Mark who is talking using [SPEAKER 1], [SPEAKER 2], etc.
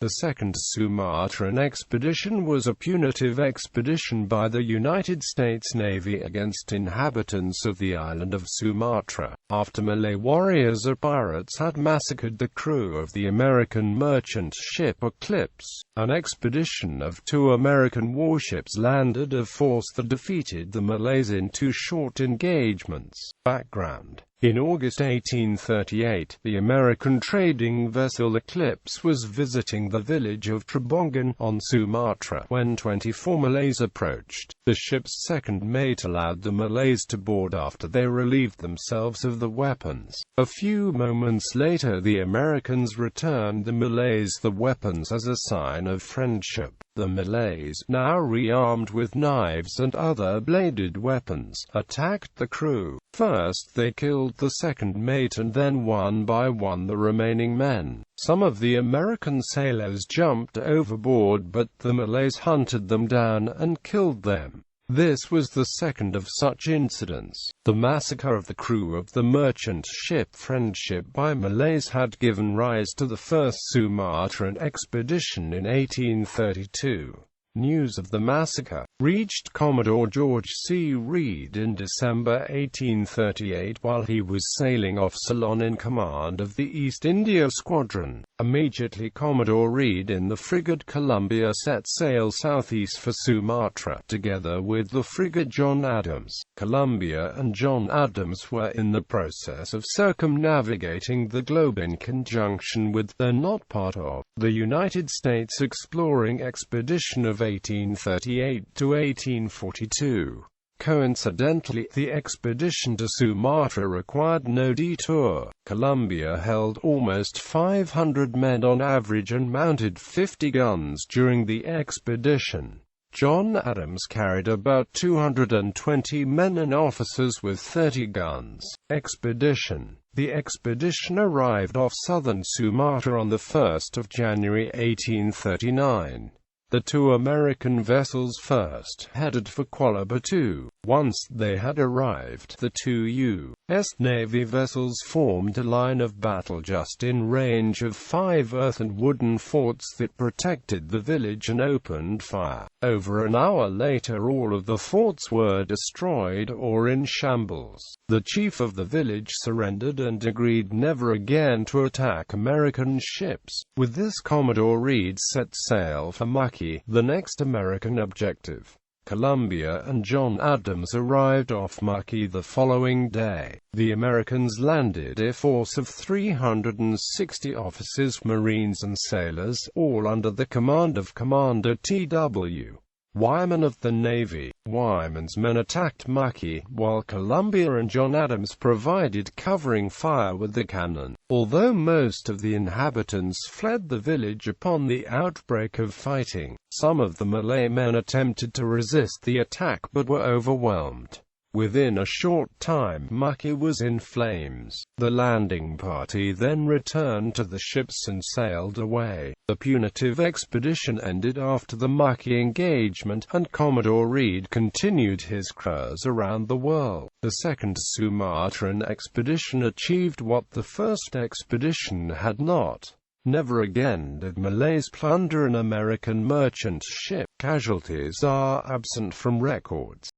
[SPEAKER 1] The Second Sumatran Expedition was a punitive expedition by the United States Navy against inhabitants of the island of Sumatra, after Malay warriors or pirates had massacred the crew of the American merchant ship Eclipse. An expedition of 2 American warships landed a force that defeated the Malays in 2 short engagements. Background: in August 1838, the American trading vessel Eclipse was visiting the village of Trabongan on Sumatra when 24 Malays approached. The ship's second mate allowed the Malays to board after they relieved themselves of the weapons. A few moments later, the Americans returned the Malays the weapons as a sign of friendship. The Malays, now rearmed with knives and other bladed weapons, attacked the crew. First they killed the second mate and then one by one the remaining men. Some of the American sailors jumped overboard, but the Malays hunted them down and killed them. This was the second of such incidents. The massacre of the crew of the merchant ship Friendship by Malays had given rise to the First Sumatran Expedition in 1832. News of the massacre reached Commodore George C. Reed in December 1838 while he was sailing off Ceylon in command of the East India Squadron. Immediately, Commodore Reed in the frigate Columbia set sail southeast for Sumatra, together with the frigate John Adams. Columbia and John Adams were in the process of circumnavigating the globe in conjunction with the not part of the United States Exploring Expedition of 1838 to 1842. Coincidentally, the expedition to Sumatra required no detour. Columbia held almost 500 men on average and mounted 50 guns during the expedition. John Adams carried about 220 men and officers with 30 guns. The expedition arrived off southern Sumatra on the 1st of January 1839. The 2 American vessels first headed for Kuala Batu. Once they had arrived, the 2 U.S. Navy vessels formed a line of battle just in range of 5 earth and wooden forts that protected the village and opened fire. Over an hour later, all of the forts were destroyed or in shambles. The chief of the village surrendered and agreed never again to attack American ships. With this, Commodore Reed set sail for Maki, the next American objective. Columbia and John Adams arrived off Maki the following day. The Americans landed a force of 360 officers, Marines and sailors, all under the command of Commander T.W. Wyman of the Navy. Wyman's men attacked Maki, while Columbia and John Adams provided covering fire with the cannon. Although most of the inhabitants fled the village upon the outbreak of fighting, some of the Malay men attempted to resist the attack but were overwhelmed. Within a short time, Maki was in flames. The landing party then returned to the ships and sailed away. The punitive expedition ended after the Maki engagement, and Commodore Reed continued his cruise around the world. The Second Sumatran Expedition achieved what the first expedition had not. Never again did Malays plunder an American merchant ship. Casualties are absent from records.